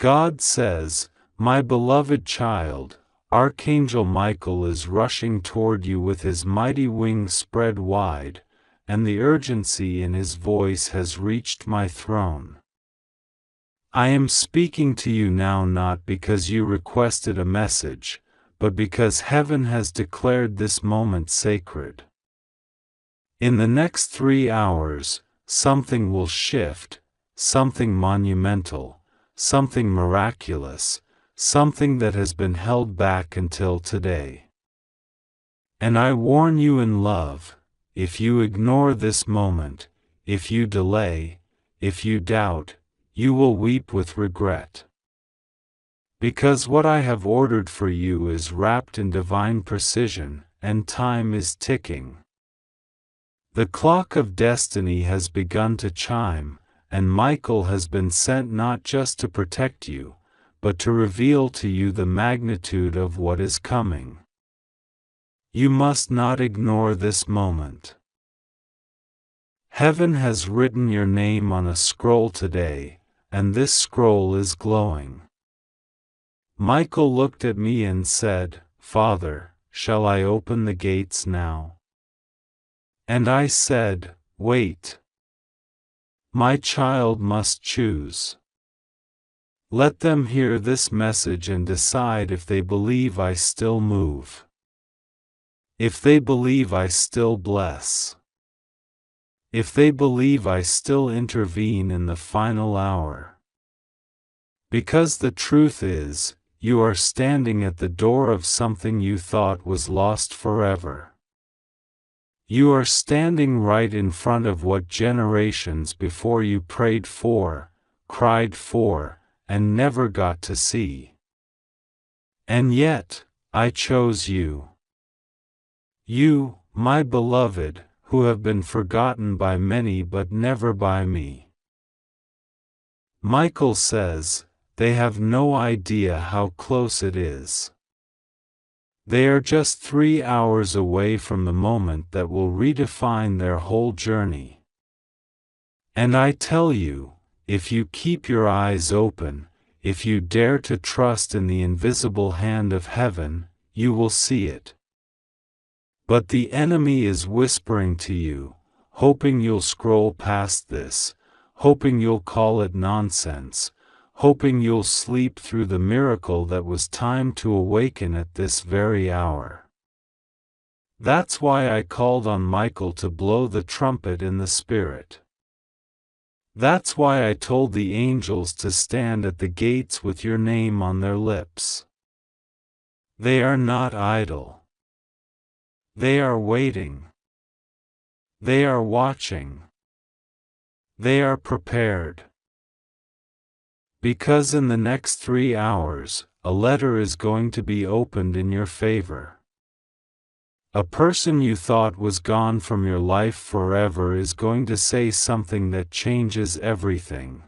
God says, "My beloved child, Archangel Michael is rushing toward you with his mighty wings spread wide, and the urgency in his voice has reached my throne. I am speaking to you now not because you requested a message, but because heaven has declared this moment sacred. In the next 3 hours, something will shift, something monumental, something miraculous, something that has been held back until today. And I warn you in love, if you ignore this moment, if you delay, if you doubt, you will weep with regret. Because what I have ordered for you is wrapped in divine precision, and time is ticking. The clock of destiny has begun to chime, and Michael has been sent not just to protect you, but to reveal to you the magnitude of what is coming. You must not ignore this moment. Heaven has written your name on a scroll today, and this scroll is glowing. Michael looked at me and said, "Father, shall I open the gates now?" And I said, "Wait. My child must choose. Let them hear this message and decide if they believe I still move. If they believe I still bless. If they believe I still intervene in the final hour. Because the truth is, you are standing at the door of something you thought was lost forever. You are standing right in front of what generations before you prayed for, cried for, and never got to see. And yet, I chose you. You, my beloved, who have been forgotten by many but never by me. Michael says, they have no idea how close it is. They are just 3 hours away from the moment that will redefine their whole journey. And I tell you, if you keep your eyes open, if you dare to trust in the invisible hand of heaven, you will see it. But the enemy is whispering to you, hoping you'll scroll past this, hoping you'll call it nonsense, hoping you'll sleep through the miracle that was timed to awaken at this very hour. That's why I called on Michael to blow the trumpet in the Spirit. That's why I told the angels to stand at the gates with your name on their lips. They are not idle. They are waiting. They are watching. They are prepared. Because in the next 3 hours, a letter is going to be opened in your favor. A person you thought was gone from your life forever is going to say something that changes everything.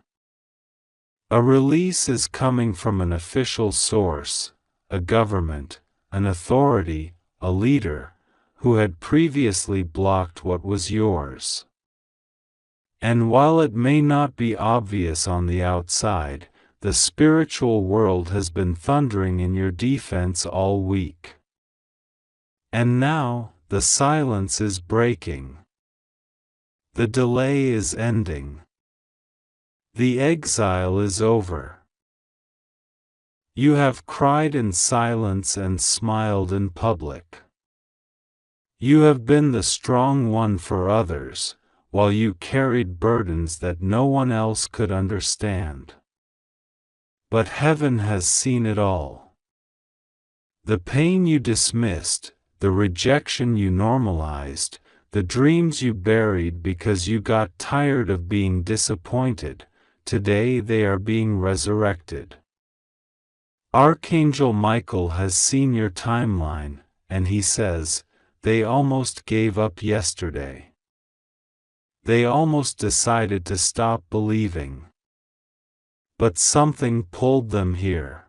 A release is coming from an official source, a government, an authority, a leader, who had previously blocked what was yours. And while it may not be obvious on the outside, the spiritual world has been thundering in your defense all week. And now, the silence is breaking. The delay is ending. The exile is over. You have cried in silence and smiled in public. You have been the strong one for others, while you carried burdens that no one else could understand. But heaven has seen it all. The pain you dismissed, the rejection you normalized, the dreams you buried because you got tired of being disappointed, today they are being resurrected. Archangel Michael has seen your timeline, and he says, they almost gave up yesterday. They almost decided to stop believing. But something pulled them here.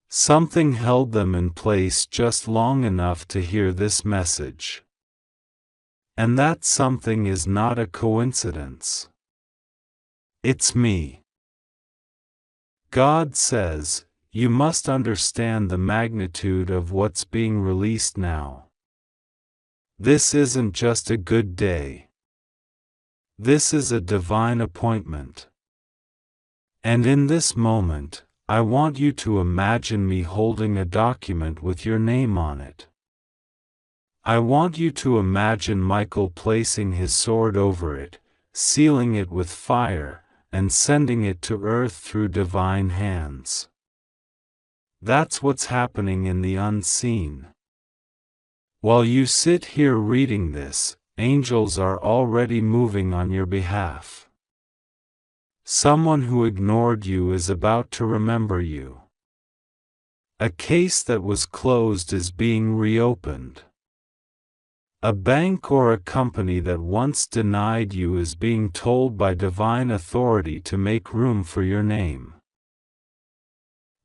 Something held them in place just long enough to hear this message. And that something is not a coincidence. It's me. God says, you must understand the magnitude of what's being released now. This isn't just a good day. This is a divine appointment. And in this moment, I want you to imagine me holding a document with your name on it. I want you to imagine Michael placing his sword over it, sealing it with fire, and sending it to earth through divine hands. That's what's happening in the unseen. While you sit here reading this, angels are already moving on your behalf. Someone who ignored you is about to remember you. A case that was closed is being reopened. A bank or a company that once denied you is being told by divine authority to make room for your name.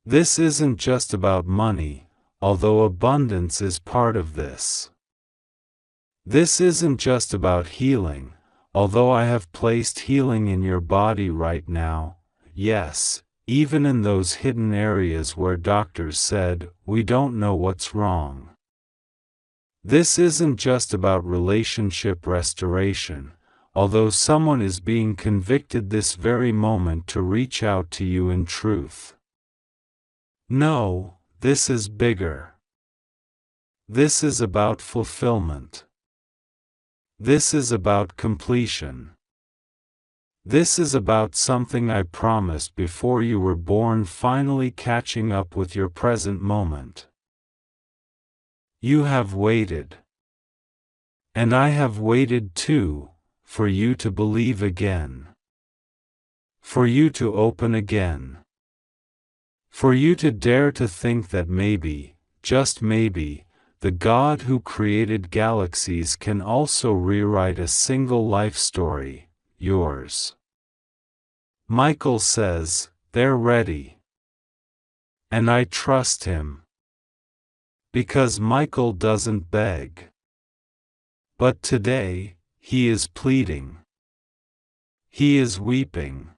This isn't just about money, although abundance is part of this. This isn't just about healing, although I have placed healing in your body right now, yes, even in those hidden areas where doctors said, we don't know what's wrong. This isn't just about relationship restoration, although someone is being convicted this very moment to reach out to you in truth. No, this is bigger. This is about fulfillment. This is about completion. This is about something I promised before you were born finally catching up with your present moment. You have waited. And I have waited too, for you to believe again. For you to open again. For you to dare to think that maybe, just maybe, the God who created galaxies can also rewrite a single life story, yours. Michael says, they're ready. And I trust him. Because Michael doesn't beg. But today, he is pleading. He is weeping.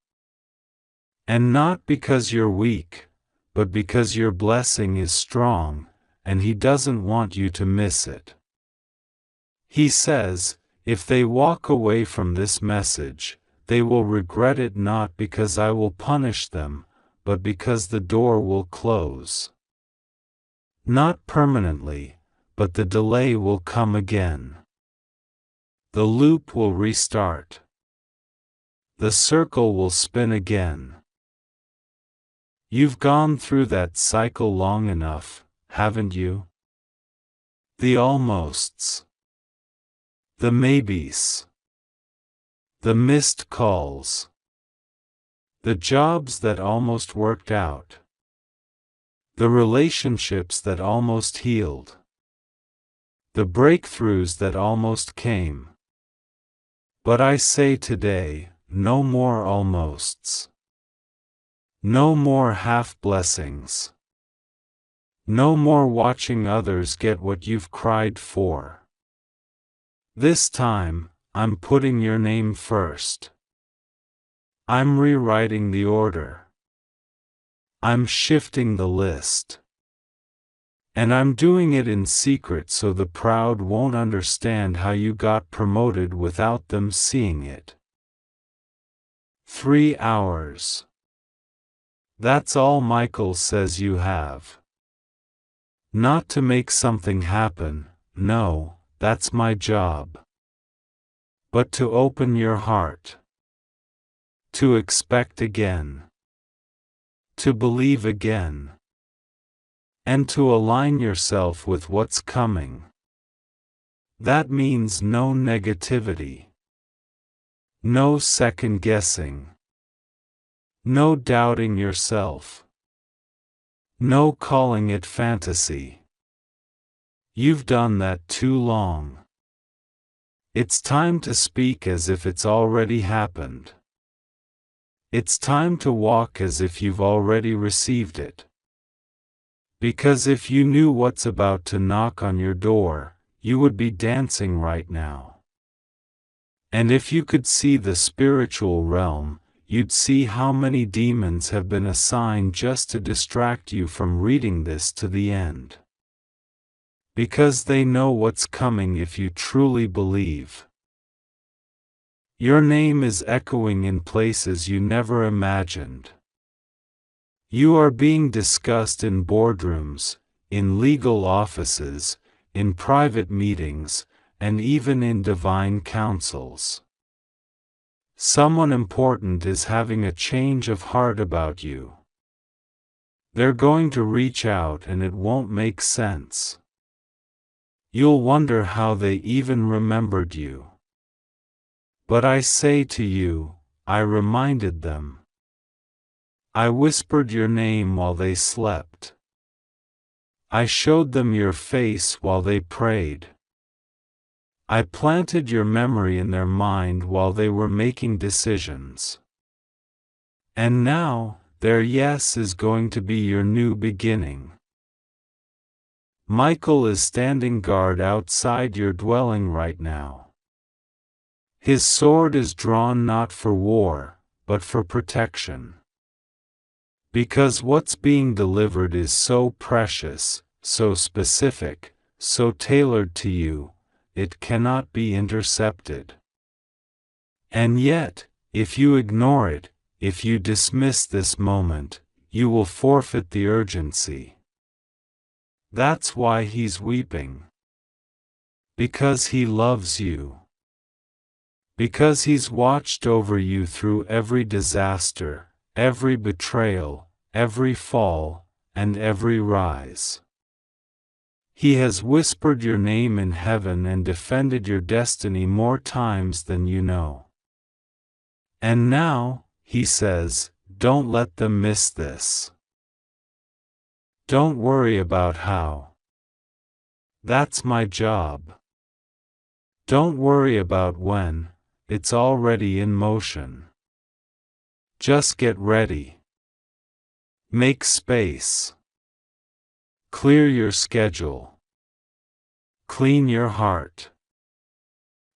And not because you're weak, but because your blessing is strong, and he doesn't want you to miss it. He says, if they walk away from this message, they will regret it not because I will punish them, but because the door will close. Not permanently, but the delay will come again. The loop will restart. The circle will spin again. You've gone through that cycle long enough, haven't you? The almosts. The maybes. The missed calls. The jobs that almost worked out. The relationships that almost healed. The breakthroughs that almost came. But I say today, no more almosts. No more half-blessings. No more watching others get what you've cried for. This time, I'm putting your name first. I'm rewriting the order. I'm shifting the list. And I'm doing it in secret so the proud won't understand how you got promoted without them seeing it. 3 hours. That's all Michael says you have. Not to make something happen, no, that's my job. But to open your heart. To expect again. To believe again. And to align yourself with what's coming. That means no negativity. No second guessing. No doubting yourself. No calling it fantasy. You've done that too long. It's time to speak as if it's already happened. It's time to walk as if you've already received it. Because if you knew what's about to knock on your door, you would be dancing right now. And if you could see the spiritual realm, you'd see how many demons have been assigned just to distract you from reading this to the end. Because they know what's coming if you truly believe. Your name is echoing in places you never imagined. You are being discussed in boardrooms, in legal offices, in private meetings, and even in divine councils. Someone important is having a change of heart about you. They're going to reach out and it won't make sense. You'll wonder how they even remembered you. But I say to you, I reminded them. I whispered your name while they slept. I showed them your face while they prayed. I planted your memory in their mind while they were making decisions. And now, their yes is going to be your new beginning. Michael is standing guard outside your dwelling right now. His sword is drawn not for war, but for protection. Because what's being delivered is so precious, so specific, so tailored to you, it cannot be intercepted. And yet, if you ignore it, if you dismiss this moment, you will forfeit the urgency. That's why he's weeping. Because he loves you. Because he's watched over you through every disaster, every betrayal, every fall, and every rise. He has whispered your name in heaven and defended your destiny more times than you know. And now, he says, don't let them miss this. Don't worry about how. That's my job. Don't worry about when, it's already in motion. Just get ready. Make space. Clear your schedule. Clean your heart.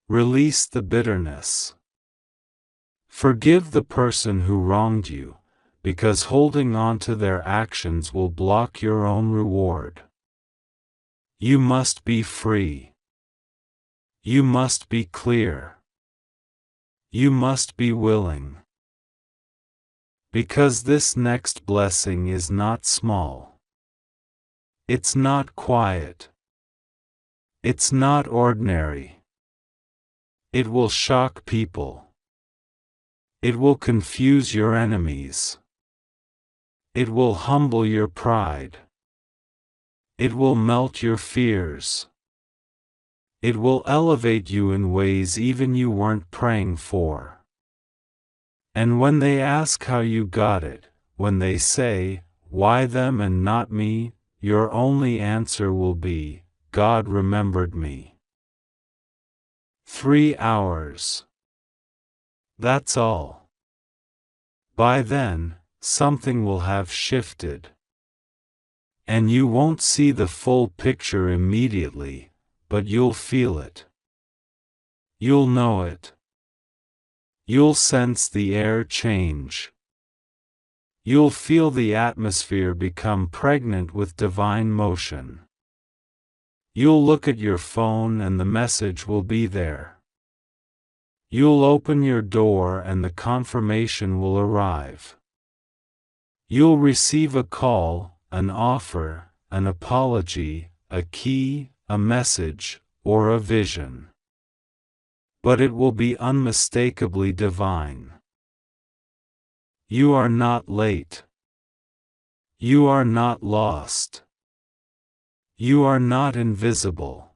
Release the bitterness. Forgive the person who wronged you, because holding on to their actions will block your own reward. You must be free. You must be clear. You must be willing. Because this next blessing is not small. It's not quiet. It's not ordinary. It will shock people. It will confuse your enemies. It will humble your pride. It will melt your fears. It will elevate you in ways even you weren't praying for. And when they ask how you got it, when they say, why them and not me, your only answer will be, God remembered me. 3 hours. That's all. By then, something will have shifted. And you won't see the full picture immediately, but you'll feel it. You'll know it. You'll sense the air change. You'll feel the atmosphere become pregnant with divine motion. You'll look at your phone and the message will be there. You'll open your door and the confirmation will arrive. You'll receive a call, an offer, an apology, a key, a message, or a vision. But it will be unmistakably divine. You are not late. You are not lost. You are not invisible.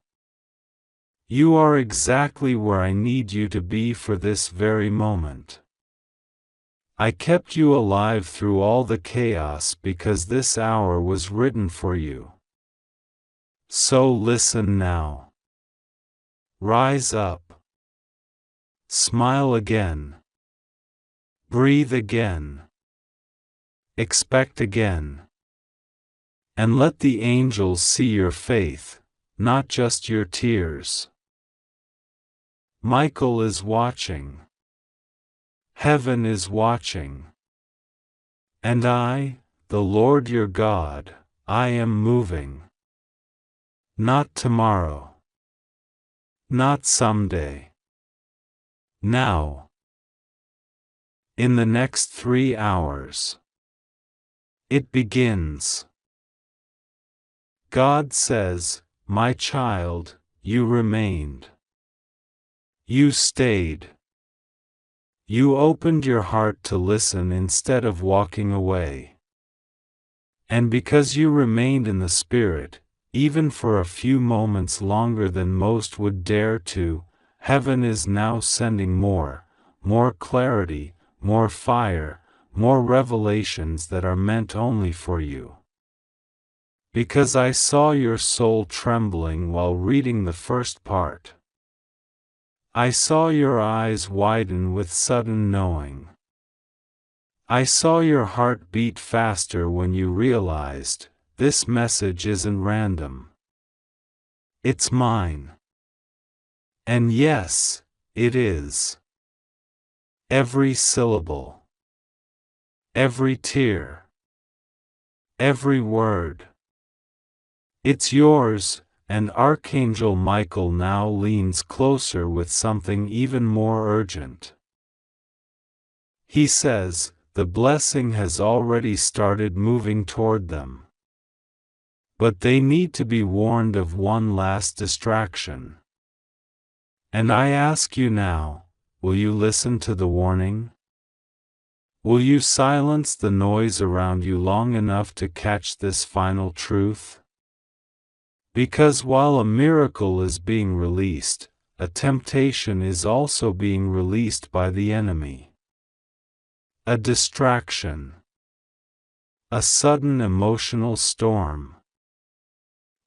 You are exactly where I need you to be for this very moment. I kept you alive through all the chaos because this hour was written for you. So listen now. Rise up. Smile again. Breathe again. Expect again. And let the angels see your faith, not just your tears. Michael is watching. Heaven is watching. And I, the Lord your God, I am moving. Not tomorrow. Not someday. Now. In the next 3 hours. It begins. God says, my child, you remained. You stayed. You opened your heart to listen instead of walking away. And because you remained in the Spirit, even for a few moments longer than most would dare to, heaven is now sending more clarity, more fire, more revelations that are meant only for you. Because I saw your soul trembling while reading the first part. I saw your eyes widen with sudden knowing. I saw your heart beat faster when you realized, this message isn't random. It's mine. And yes, it is. Every syllable. Every tear. Every word. It's yours, and Archangel Michael now leans closer with something even more urgent. He says, the blessing has already started moving toward them. But they need to be warned of one last distraction. And I ask you now, will you listen to the warning? Will you silence the noise around you long enough to catch this final truth? Because while a miracle is being released, a temptation is also being released by the enemy. A distraction. A sudden emotional storm.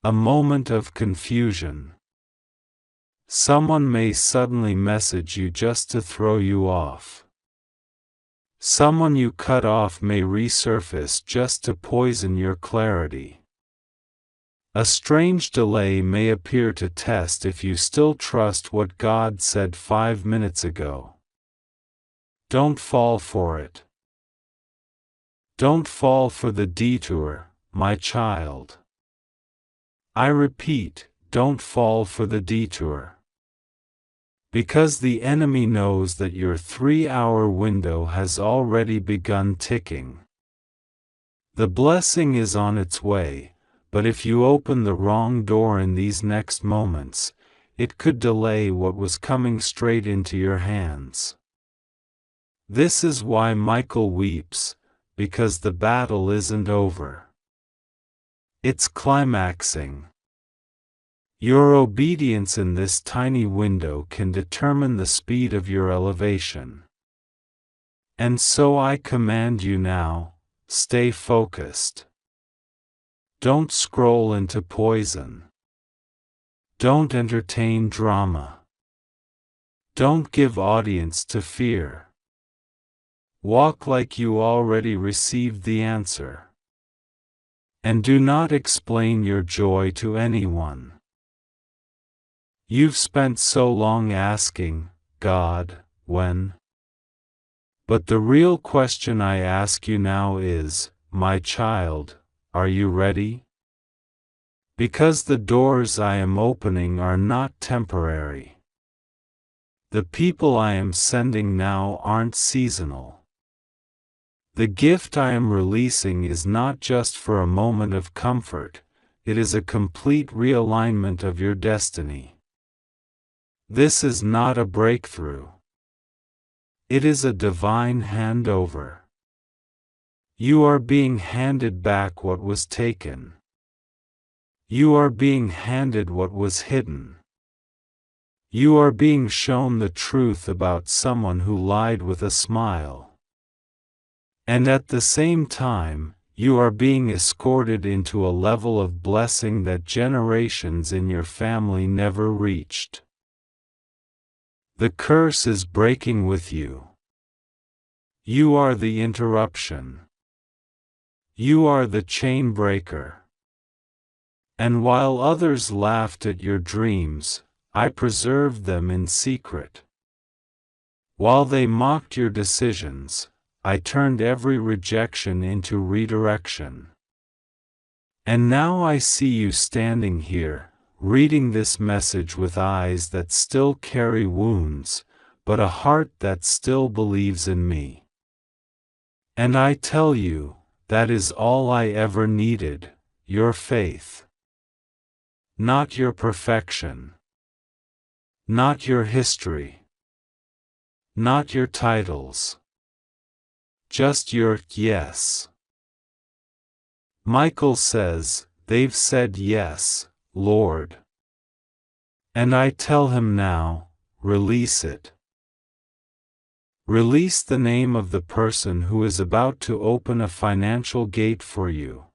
A moment of confusion. Someone may suddenly message you just to throw you off. Someone you cut off may resurface just to poison your clarity. A strange delay may appear to test if you still trust what God said 5 minutes ago. Don't fall for it. Don't fall for the detour, my child. I repeat, don't fall for the detour. Because the enemy knows that your 3-hour window has already begun ticking. The blessing is on its way. But if you open the wrong door in these next moments, it could delay what was coming straight into your hands. This is why Michael weeps, because the battle isn't over. It's climaxing. Your obedience in this tiny window can determine the speed of your elevation. And so I command you now, stay focused. Don't scroll into poison. Don't entertain drama. Don't give audience to fear. Walk like you already received the answer. And do not explain your joy to anyone. You've spent so long asking, God, when? But the real question I ask you now is, my child, are you ready? Because the doors I am opening are not temporary. The people I am sending now aren't seasonal. The gift I am releasing is not just for a moment of comfort, it is a complete realignment of your destiny. This is not a breakthrough. It is a divine handover. You are being handed back what was taken. You are being handed what was hidden. You are being shown the truth about someone who lied with a smile. And at the same time, you are being escorted into a level of blessing that generations in your family never reached. The curse is breaking with you. You are the interruption. You are the chain breaker. And while others laughed at your dreams, I preserved them in secret. While they mocked your decisions, I turned every rejection into redirection. And now I see you standing here, reading this message with eyes that still carry wounds, but a heart that still believes in me. And I tell you, that is all I ever needed, your faith. Not your perfection. Not your history. Not your titles. Just your yes. Michael says, they've said yes, Lord. And I tell him now, release it. Release the name of the person who is about to open a financial gate for you.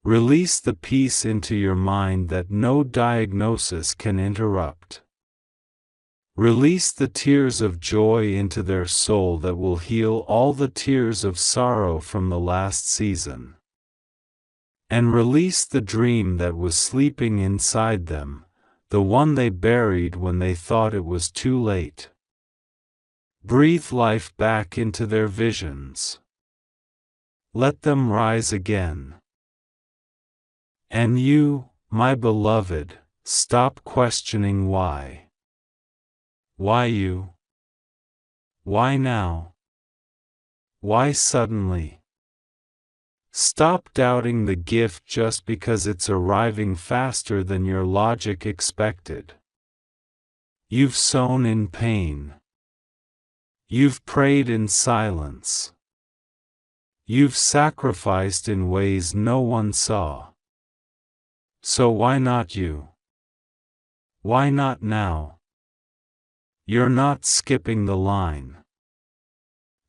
Release the peace into your mind that no diagnosis can interrupt. Release the tears of joy into their soul that will heal all the tears of sorrow from the last season. And release the dream that was sleeping inside them, the one they buried when they thought it was too late. Breathe life back into their visions. Let them rise again. And you, my beloved, stop questioning why. Why you? Why now? Why suddenly? Stop doubting the gift just because it's arriving faster than your logic expected. You've sown in pain. You've prayed in silence. You've sacrificed in ways no one saw. So why not you? Why not now? You're not skipping the line.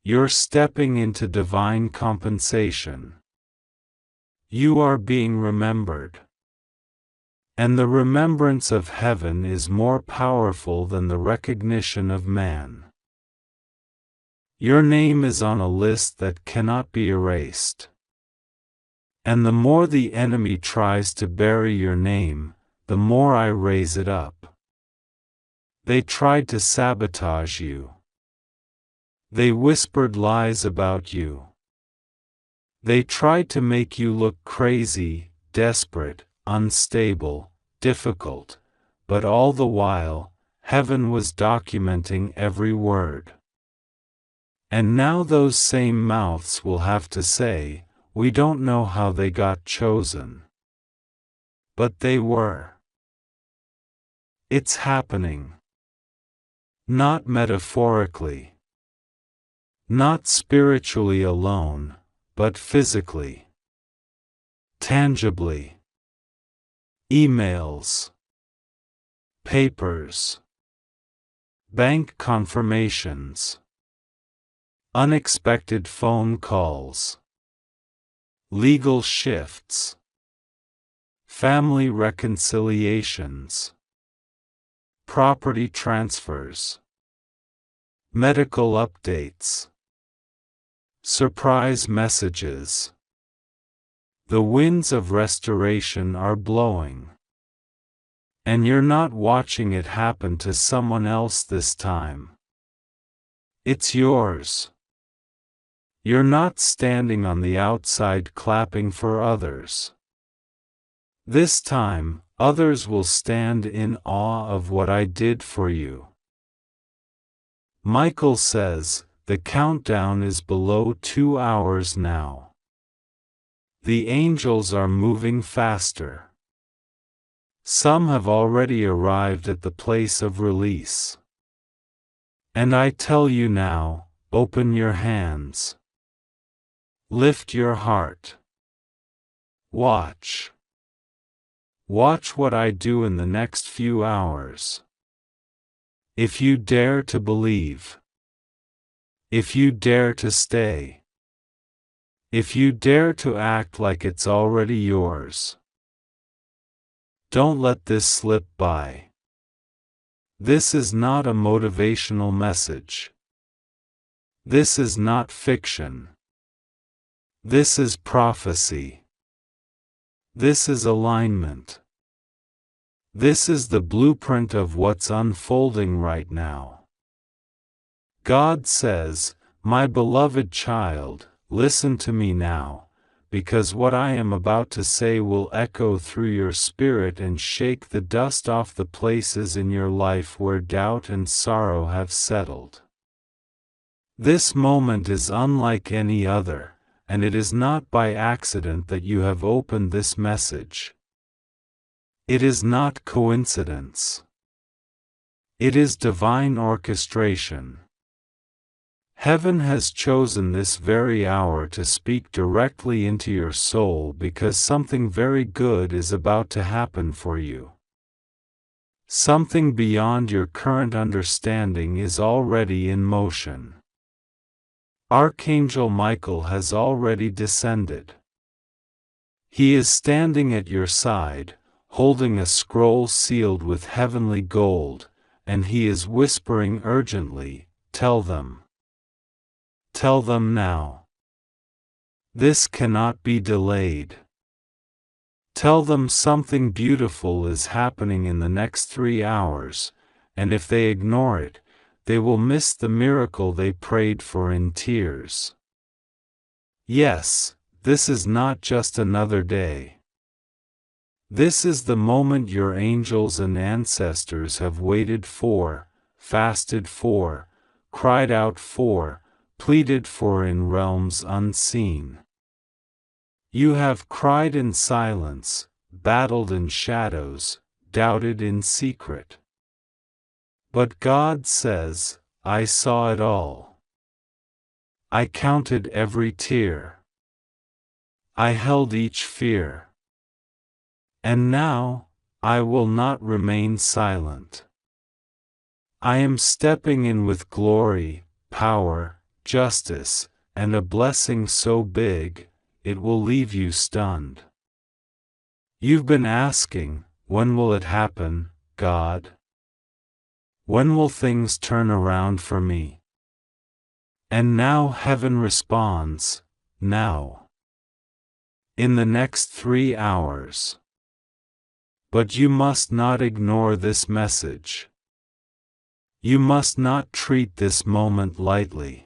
You're stepping into divine compensation. You are being remembered. And the remembrance of heaven is more powerful than the recognition of man. Your name is on a list that cannot be erased. And the more the enemy tries to bury your name, the more I raise it up. They tried to sabotage you. They whispered lies about you. They tried to make you look crazy, desperate, unstable, difficult, but all the while, heaven was documenting every word. And now those same mouths will have to say, we don't know how they got chosen. But they were. It's happening. Not metaphorically. Not spiritually alone, but physically. Tangibly. Emails. Papers. Bank confirmations. Unexpected phone calls. Legal shifts. Family reconciliations. Property transfers. Medical updates. Surprise messages. The winds of restoration are blowing. And you're not watching it happen to someone else this time. It's yours. You're not standing on the outside clapping for others. This time, others will stand in awe of what I did for you. Michael says, the countdown is below 2 hours now. The angels are moving faster. Some have already arrived at the place of release. And I tell you now, open your hands. Lift your heart. Watch. Watch what I do in the next few hours. If you dare to believe. If you dare to stay. If you dare to act like it's already yours. Don't let this slip by. This is not a motivational message. This is not fiction. This is prophecy. This is alignment. This is the blueprint of what's unfolding right now. God says, "My beloved child, listen to me now, because what I am about to say will echo through your spirit and shake the dust off the places in your life where doubt and sorrow have settled." This moment is unlike any other, and it is not by accident that you have opened this message. It is not coincidence. It is divine orchestration. Heaven has chosen this very hour to speak directly into your soul because something very good is about to happen for you. Something beyond your current understanding is already in motion. Archangel Michael has already descended. He is standing at your side, holding a scroll sealed with heavenly gold, and he is whispering urgently, "Tell them. Tell them now. This cannot be delayed. Tell them something beautiful is happening in the next 3 hours, and if they ignore it, they will miss the miracle they prayed for in tears." Yes, this is not just another day. This is the moment your angels and ancestors have waited for, fasted for, cried out for, pleaded for in realms unseen. You have cried in silence, battled in shadows, doubted in secret. But God says, "I saw it all. I counted every tear. I held each fear. And now, I will not remain silent. I am stepping in with glory, power, justice, and a blessing so big, it will leave you stunned." You've been asking, "When will it happen, God? When will things turn around for me?" And now heaven responds, "Now. In the next 3 hours." But you must not ignore this message. You must not treat this moment lightly.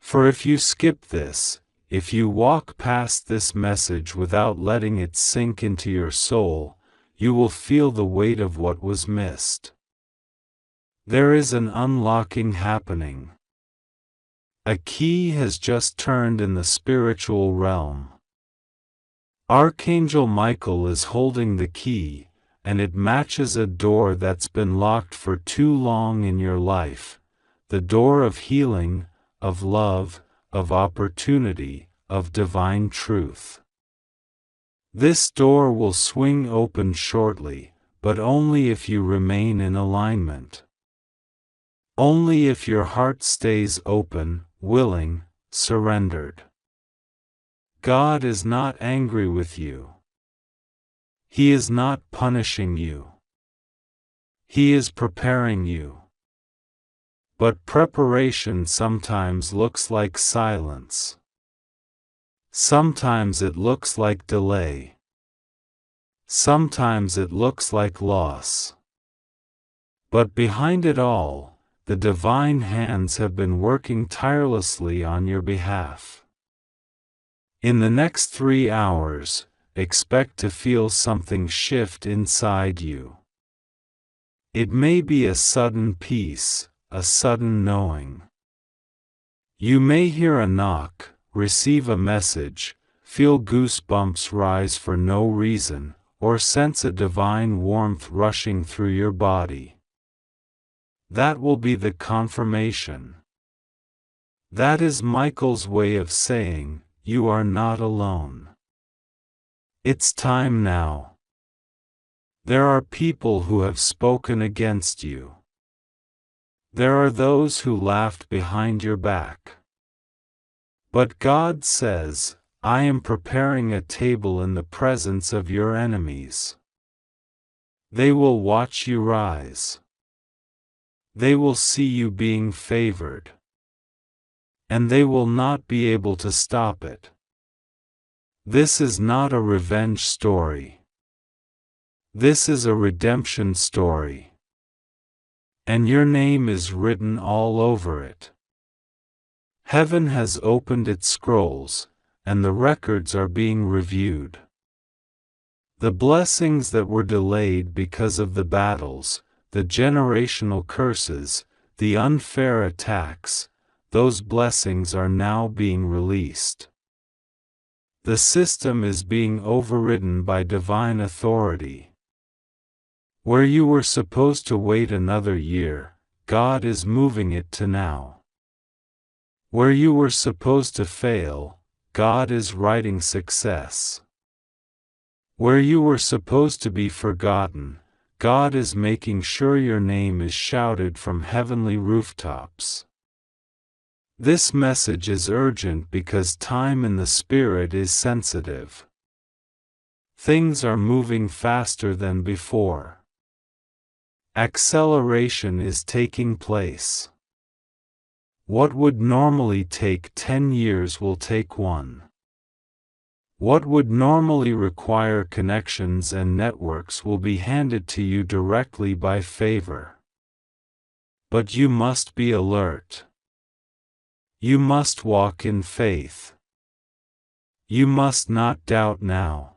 For if you skip this, if you walk past this message without letting it sink into your soul, you will feel the weight of what was missed. There is an unlocking happening. A key has just turned in the spiritual realm. Archangel Michael is holding the key, and it matches a door that's been locked for too long in your life, the door of healing, of love, of opportunity, of divine truth. This door will swing open shortly, but only if you remain in alignment. Only if your heart stays open, willing, surrendered. God is not angry with you. He is not punishing you. He is preparing you. But preparation sometimes looks like silence. Sometimes it looks like delay. Sometimes it looks like loss. But behind it all, the divine hands have been working tirelessly on your behalf. In the next 3 hours, expect to feel something shift inside you. It may be a sudden peace, a sudden knowing. You may hear a knock, receive a message, feel goosebumps rise for no reason, or sense a divine warmth rushing through your body. That will be the confirmation. That is Michael's way of saying, "You are not alone." It's time now. There are people who have spoken against you. There are those who laughed behind your back. But God says, "I am preparing a table in the presence of your enemies." They will watch you rise. They will see you being favored. And they will not be able to stop it. This is not a revenge story. This is a redemption story. and your name is written all over it. Heaven has opened its scrolls, and the records are being reviewed. The blessings that were delayed because of the battles, the generational curses, the unfair attacks, those blessings are now being released. The system is being overridden by divine authority. Where you were supposed to wait another year, God is moving it to now. Where you were supposed to fail, God is writing success. Where you were supposed to be forgotten, God is making sure your name is shouted from heavenly rooftops. This message is urgent because time in the Spirit is sensitive. Things are moving faster than before. Acceleration is taking place. What would normally take 10 years will take 1. What would normally require connections and networks will be handed to you directly by favor. But you must be alert. You must walk in faith. You must not doubt now.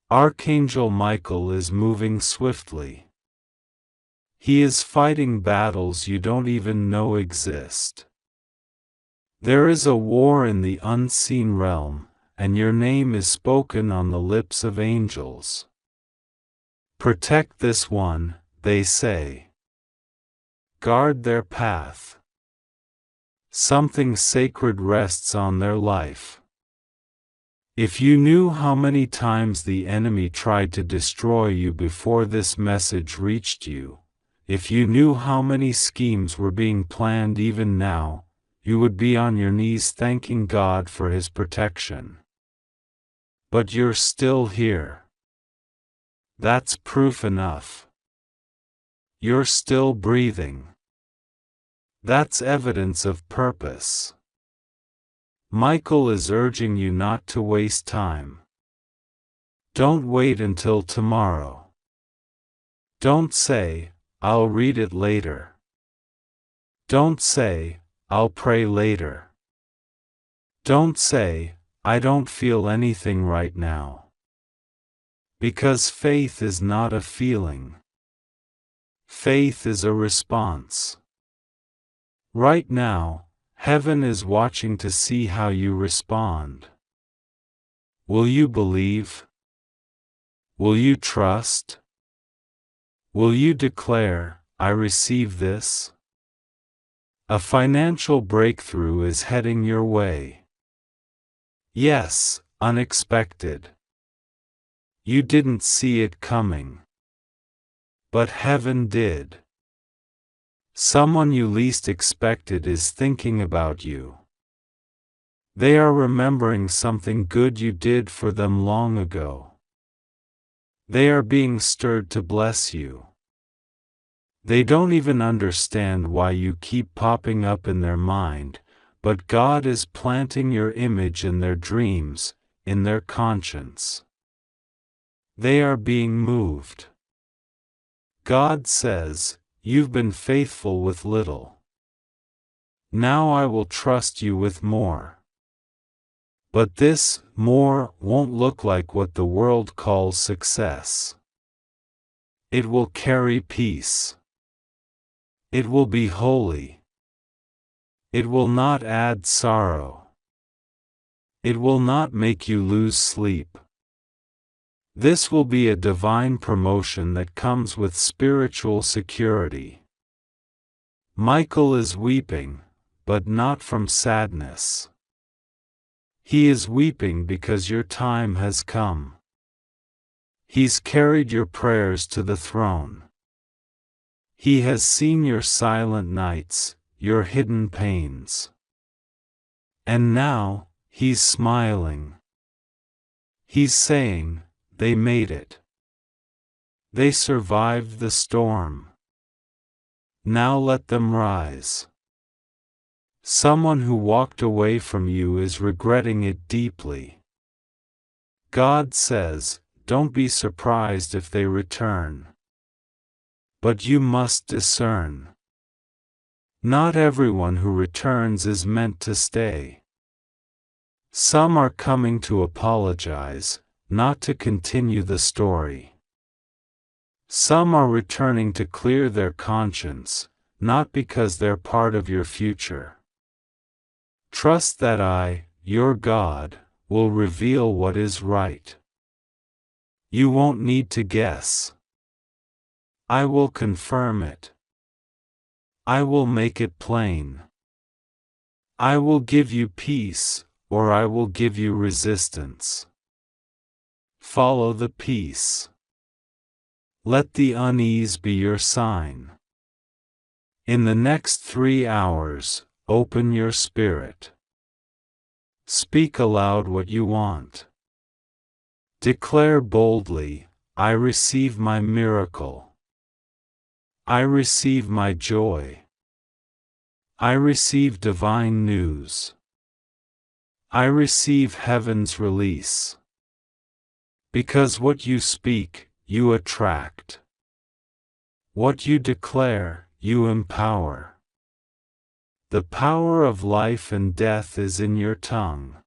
Archangel Michael is moving swiftly. He is fighting battles you don't even know exist. There is a war in the unseen realm, and your name is spoken on the lips of angels. Protect this one, they say. Guard their path. Something sacred rests on their life. If you knew how many times the enemy tried to destroy you before this message reached you, if you knew how many schemes were being planned even now, you would be on your knees thanking God for His protection. But you're still here. That's proof enough. You're still breathing. That's evidence of purpose. Michael is urging you not to waste time. Don't wait until tomorrow. Don't say, "I'll read it later." Don't say, "I'll pray later." Don't say, "I don't feel anything right now." Because faith is not a feeling. Faith is a response. Right now, heaven is watching to see how you respond. Will you believe? Will you trust? Will you declare, "I receive this"? A financial breakthrough is heading your way. Yes, unexpected. You didn't see it coming. But heaven did. Someone you least expected is thinking about you. They are remembering something good you did for them long ago. They are being stirred to bless you. They don't even understand why you keep popping up in their mind, but God is planting your image in their dreams, in their conscience. They are being moved. God says, "You've been faithful with little. Now I will trust you with more." But this more won't look like what the world calls success. It will carry peace. It will be holy. It will not add sorrow. It will not make you lose sleep. This will be a divine promotion that comes with spiritual security. Michael is weeping, but not from sadness. He is weeping because your time has come. He's carried your prayers to the throne. He has seen your silent nights, your hidden pains. And now, He's smiling. He's saying, "They made it. They survived the storm. Now let them rise." Someone who walked away from you is regretting it deeply. God says, "Don't be surprised if they return. But you must discern. Not everyone who returns is meant to stay. Some are coming to apologize, not to continue the story. Some are returning to clear their conscience, not because they're part of your future. Trust that I, your God, will reveal what is right. You won't need to guess. I will confirm it. I will make it plain. I will give you peace, or I will give you resistance. Follow the peace. Let the unease be your sign. In the next 3 hours, open your spirit. Speak aloud what you want. Declare boldly, I receive my miracle. I receive my joy. I receive divine news. I receive heaven's release. Because what you speak, you attract. What you declare, you empower. The power of life and death is in your tongue.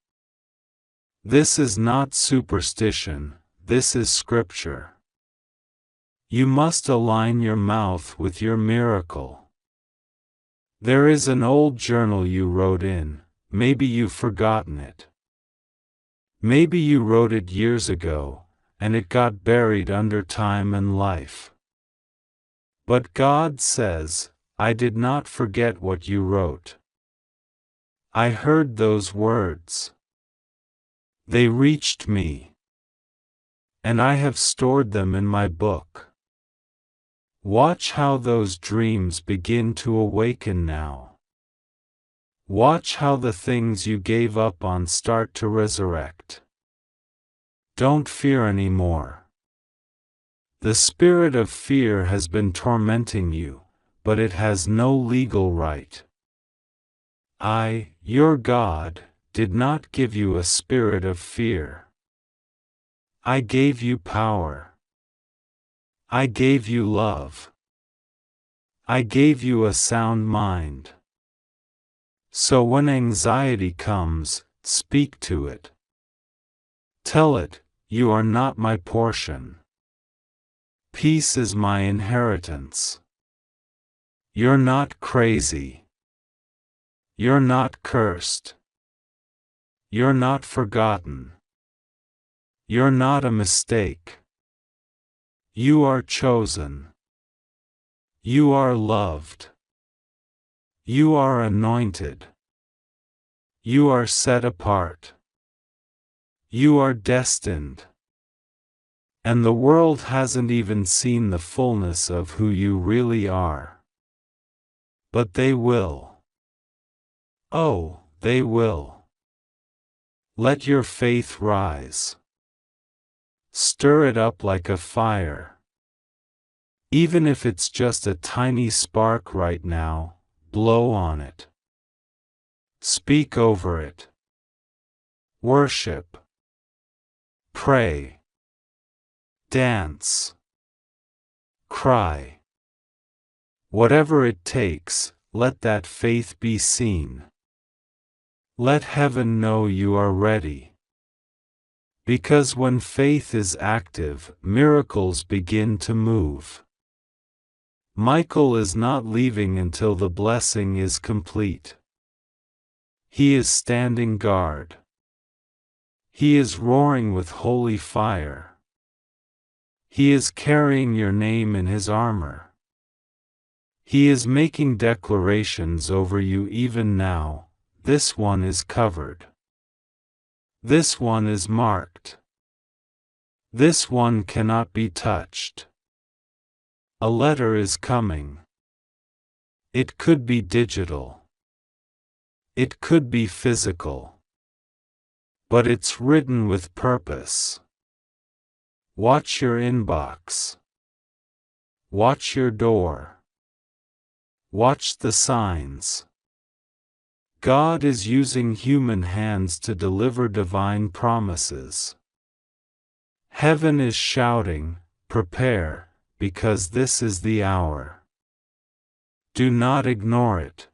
This is not superstition, this is scripture. You must align your mouth with your miracle. There is an old journal you wrote in, maybe you've forgotten it. Maybe you wrote it years ago, and it got buried under time and life. But God says, I did not forget what you wrote. I heard those words. They reached me. And I have stored them in my book. Watch how those dreams begin to awaken now. Watch how the things you gave up on start to resurrect. Don't fear anymore. The spirit of fear has been tormenting you, but it has no legal right. I, your God, did not give you a spirit of fear. I gave you power. I gave you love. I gave you a sound mind. So when anxiety comes, speak to it. Tell it, you are not my portion. Peace is my inheritance. You're not crazy. You're not cursed. You're not forgotten. You're not a mistake. You are chosen. You are loved. You are anointed. You are set apart. You are destined. And the world hasn't even seen the fullness of who you really are. But they will. Oh, they will. Let your faith rise. Stir it up like a fire. Even if it's just a tiny spark right now, blow on it. Speak over it. Worship. Pray. Dance. Cry. Whatever it takes, let that faith be seen. Let heaven know you are ready. Because when faith is active, miracles begin to move. Michael is not leaving until the blessing is complete. He is standing guard. He is roaring with holy fire. He is carrying your name in his armor. He is making declarations over you even now. This one is covered. This one is marked. This one cannot be touched. A letter is coming. It could be digital. It could be physical. But it's written with purpose. Watch your inbox. Watch your door. Watch the signs. God is using human hands to deliver divine promises. Heaven is shouting, prepare, because this is the hour. Do not ignore it.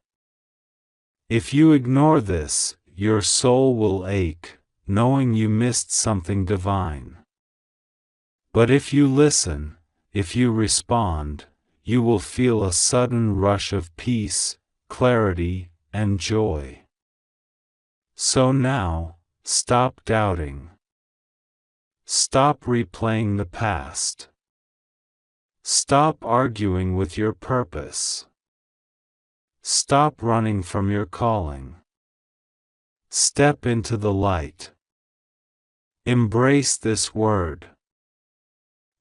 If you ignore this, your soul will ache, knowing you missed something divine. But if you listen, if you respond, you will feel a sudden rush of peace, clarity, and joy. So now, stop doubting. Stop replaying the past. Stop arguing with your purpose. Stop running from your calling. Step into the light. Embrace this word.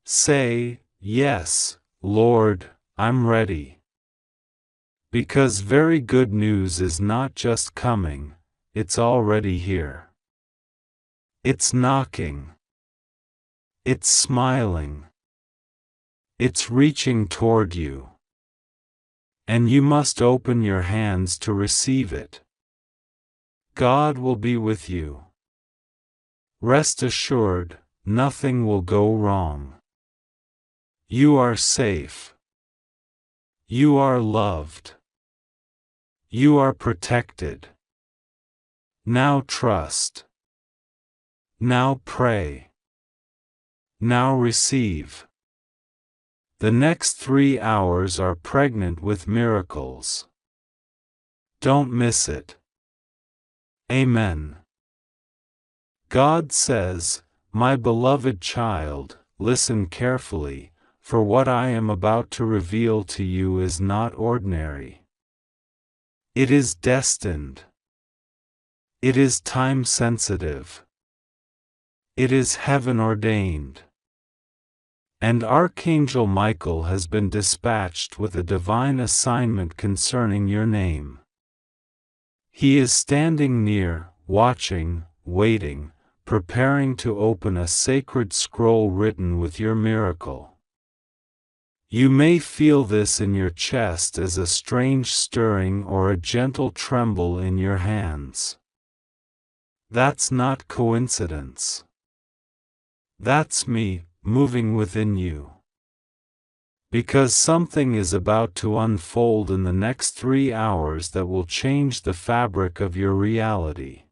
Say, "Yes, Lord, I'm ready." Because very good news is not just coming, it's already here. It's knocking. It's smiling. It's reaching toward you. And you must open your hands to receive it. God will be with you. Rest assured, nothing will go wrong. You are safe. You are loved. You are protected. Now trust. Now pray. Now receive. The next 3 hours are pregnant with miracles. Don't miss it. Amen. God says, "My beloved child, listen carefully, for what I am about to reveal to you is not ordinary. It is destined. It is time-sensitive. It is heaven-ordained. And Archangel Michael has been dispatched with a divine assignment concerning your name. He is standing near, watching, waiting, preparing to open a sacred scroll written with your miracle. You may feel this in your chest as a strange stirring or a gentle tremble in your hands. That's not coincidence. That's me, moving within you. Because something is about to unfold in the next 3 hours that will change the fabric of your reality.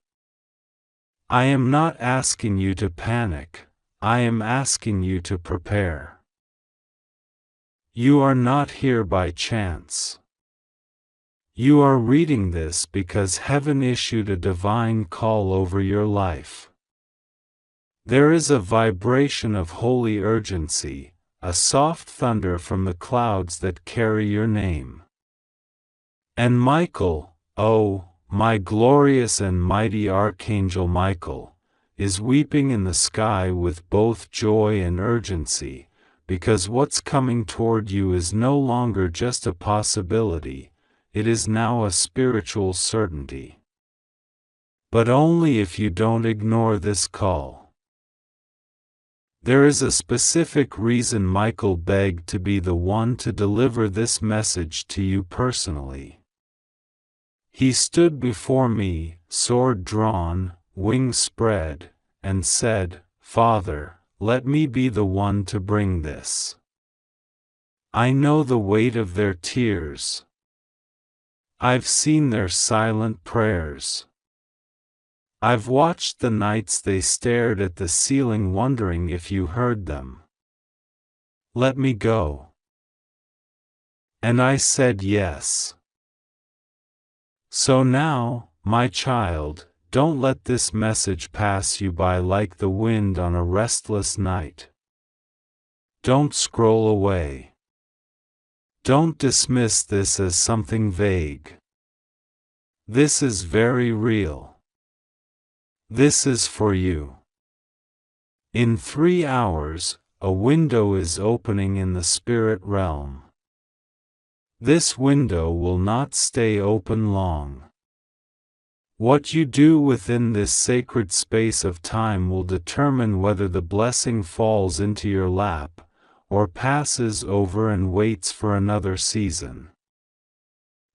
I am not asking you to panic, I am asking you to prepare. You are not here by chance. You are reading this because heaven issued a divine call over your life. There is a vibration of holy urgency, a soft thunder from the clouds that carry your name. And Michael, oh, my glorious and mighty Archangel Michael, is weeping in the sky with both joy and urgency, because what's coming toward you is no longer just a possibility, it is now a spiritual certainty. But only if you don't ignore this call. There is a specific reason Michael begged to be the one to deliver this message to you personally. He stood before me, sword drawn, wings spread, and said, "Father, let me be the one to bring this. I know the weight of their tears. I've seen their silent prayers. I've watched the nights they stared at the ceiling wondering if you heard them. Let me go." And I said yes. So now, my child, don't let this message pass you by like the wind on a restless night. Don't scroll away. Don't dismiss this as something vague. This is very real. This is for you. In 3 hours, a window is opening in the spirit realm. This window will not stay open long. What you do within this sacred space of time will determine whether the blessing falls into your lap, or passes over and waits for another season.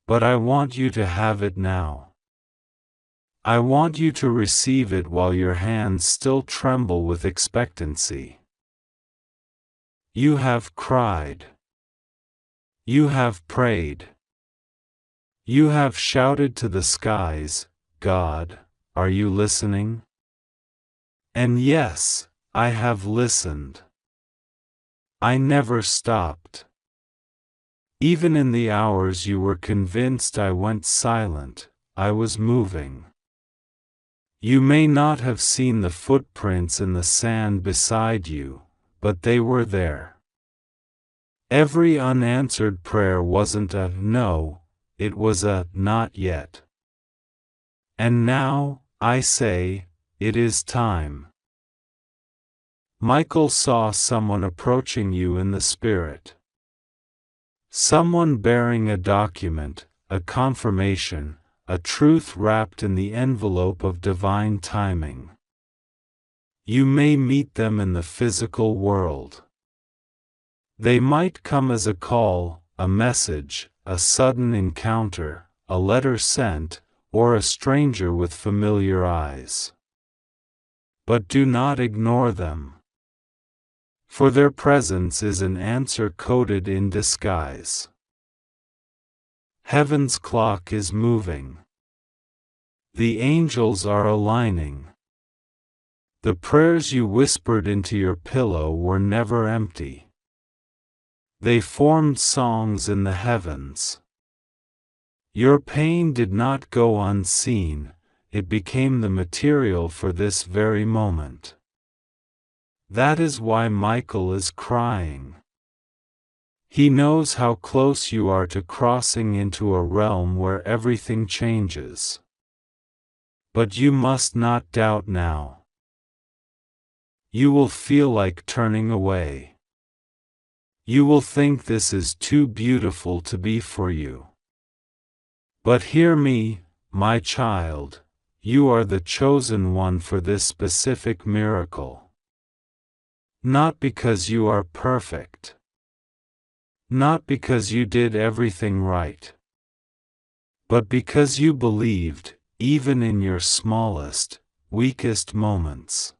But I want you to have it now. I want you to receive it while your hands still tremble with expectancy. You have cried. You have prayed. You have shouted to the skies, God, are you listening? And yes, I have listened. I never stopped. Even in the hours you were convinced I went silent, I was moving. You may not have seen the footprints in the sand beside you, but they were there. Every unanswered prayer wasn't a no, it was a not yet. And now, I say, it is time. Michael saw someone approaching you in the spirit. Someone bearing a document, a confirmation, a truth wrapped in the envelope of divine timing. You may meet them in the physical world. They might come as a call, a message, a sudden encounter, a letter sent, or a stranger with familiar eyes. But do not ignore them. For their presence is an answer coded in disguise. Heaven's clock is moving. The angels are aligning. The prayers you whispered into your pillow were never empty. They formed songs in the heavens. Your pain did not go unseen, it became the material for this very moment. That is why Michael is crying. He knows how close you are to crossing into a realm where everything changes. But you must not doubt now. You will feel like turning away. You will think this is too beautiful to be for you. But hear me, my child, you are the chosen one for this specific miracle. Not because you are perfect. Not because you did everything right. But because you believed, even in your smallest, weakest moments.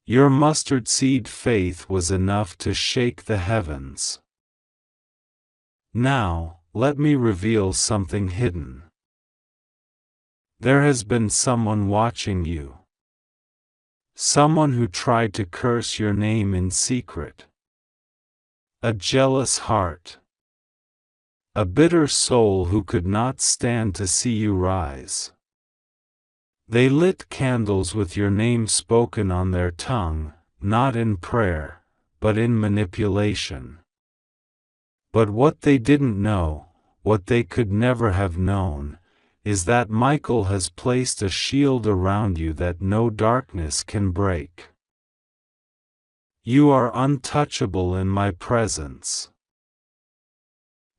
Your mustard seed faith was enough to shake the heavens. Now, let me reveal something hidden. There has been someone watching you. Someone who tried to curse your name in secret. A jealous heart. A bitter soul who could not stand to see you rise. They lit candles with your name spoken on their tongue, not in prayer, but in manipulation. But what they didn't know, what they could never have known, is that Michael has placed a shield around you that no darkness can break. You are untouchable in my presence.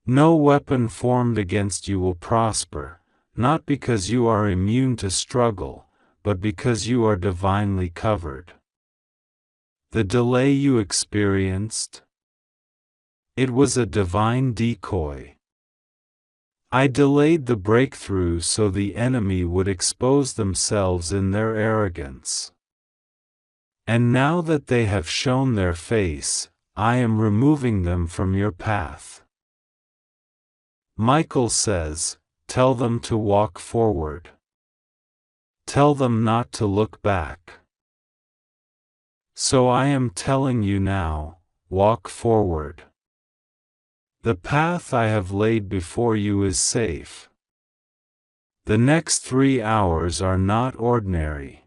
No weapon formed against you will prosper, not because you are immune to struggle, but because you are divinely covered. The delay you experienced? It was a divine decoy. I delayed the breakthrough so the enemy would expose themselves in their arrogance. And now that they have shown their face, I am removing them from your path. Michael says, tell them to walk forward. Tell them not to look back. So I am telling you now, walk forward. The path I have laid before you is safe. The next 3 hours are not ordinary.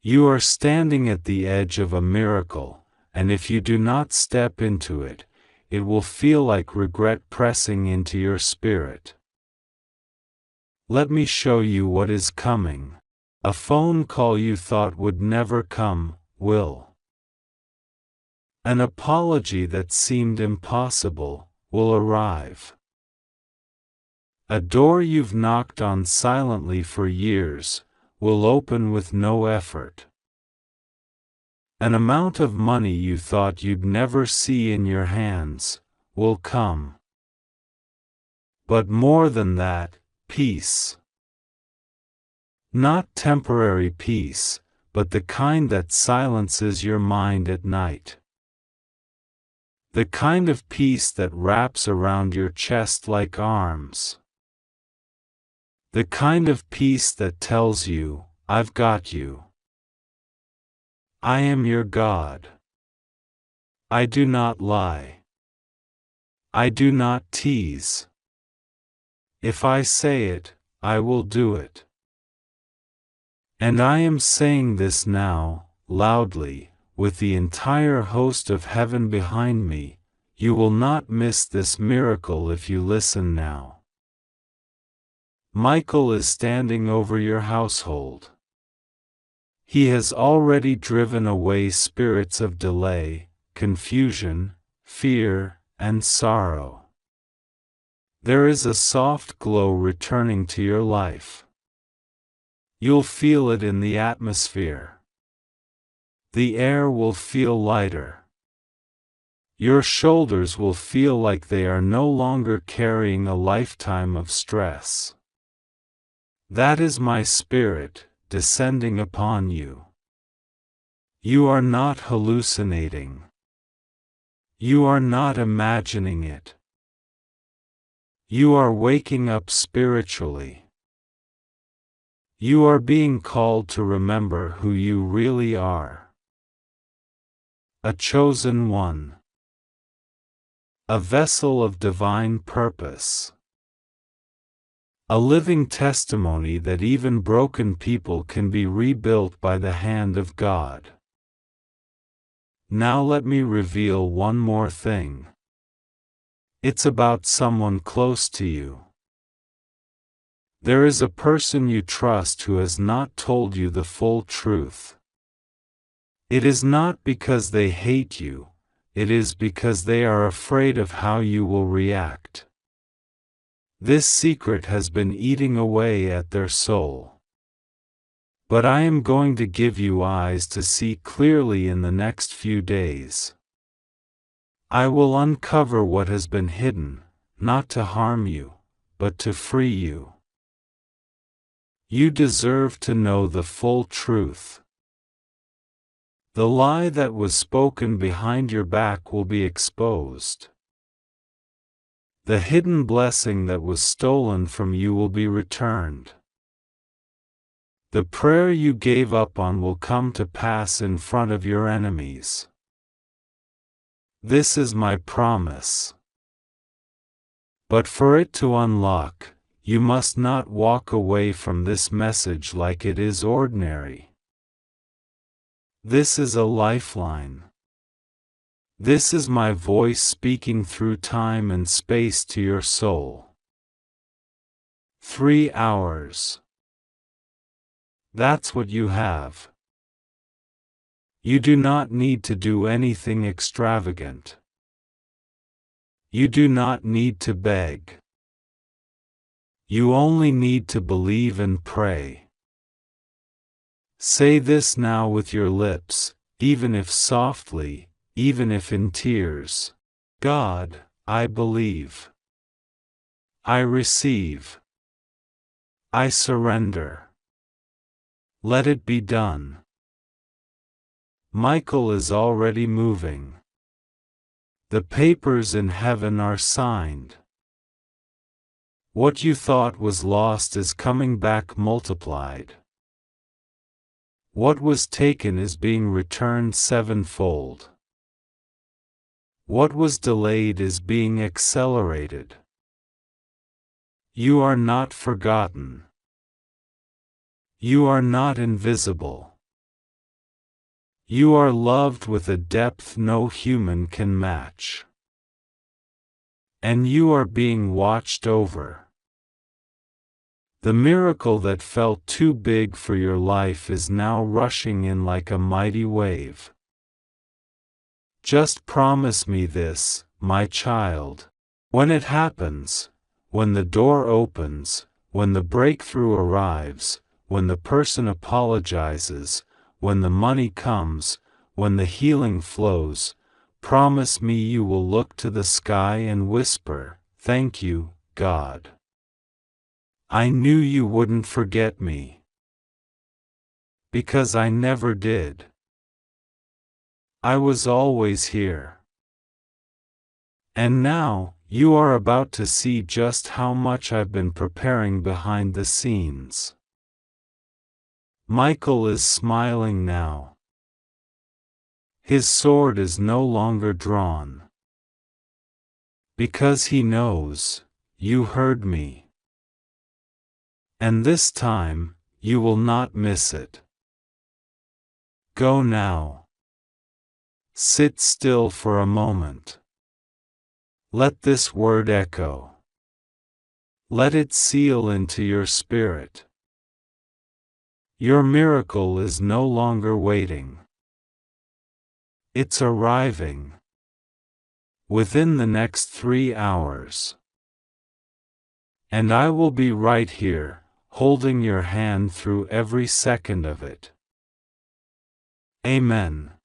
You are standing at the edge of a miracle, and if you do not step into it, it will feel like regret pressing into your spirit. Let me show you what is coming. A phone call you thought would never come, will. An apology that seemed impossible, will arrive. A door you've knocked on silently for years, will open with no effort. An amount of money you thought you'd never see in your hands, will come. But more than that, peace. Not temporary peace, but the kind that silences your mind at night. The kind of peace that wraps around your chest like arms. The kind of peace that tells you, I've got you. I am your God. I do not lie. I do not tease. If I say it, I will do it. And I am saying this now, loudly, with the entire host of heaven behind me. You will not miss this miracle if you listen now. Michael is standing over your household. He has already driven away spirits of delay, confusion, fear, and sorrow. There is a soft glow returning to your life. You'll feel it in the atmosphere. The air will feel lighter. Your shoulders will feel like they are no longer carrying a lifetime of stress. That is my spirit, descending upon you. You are not hallucinating. You are not imagining it. You are waking up spiritually. You are being called to remember who you really are. A chosen one. A vessel of divine purpose. A living testimony that even broken people can be rebuilt by the hand of God. Now let me reveal one more thing. It's about someone close to you. There is a person you trust who has not told you the full truth. It is not because they hate you, it is because they are afraid of how you will react. This secret has been eating away at their soul. But I am going to give you eyes to see clearly in the next few days. I will uncover what has been hidden, not to harm you, but to free you. You deserve to know the full truth. The lie that was spoken behind your back will be exposed. The hidden blessing that was stolen from you will be returned. The prayer you gave up on will come to pass in front of your enemies. This is my promise. But for it to unlock, you must not walk away from this message like it is ordinary. This is a lifeline. This is my voice speaking through time and space to your soul. 3 hours. That's what you have. You do not need to do anything extravagant. You do not need to beg. You only need to believe and pray. Say this now with your lips, even if softly, even if in tears. God, I believe. I receive. I surrender. Let it be done. Michael is already moving. The papers in heaven are signed. What you thought was lost is coming back multiplied. What was taken is being returned sevenfold. What was delayed is being accelerated. You are not forgotten. You are not invisible. You are loved with a depth no human can match. And you are being watched over. The miracle that felt too big for your life is now rushing in like a mighty wave. Just promise me this, my child. When it happens, when the door opens, when the breakthrough arrives, when the person apologizes, when the money comes, when the healing flows, promise me you will look to the sky and whisper, "Thank you, God. I knew you wouldn't forget me. Because I never did. I was always here." And now, you are about to see just how much I've been preparing behind the scenes. Michael is smiling now. His sword is no longer drawn. Because he knows, you heard me. And this time, you will not miss it. Go now. Sit still for a moment. Let this word echo. Let it seal into your spirit. Your miracle is no longer waiting. It's arriving. Within the next 3 hours. And I will be right here, holding your hand through every second of it. Amen.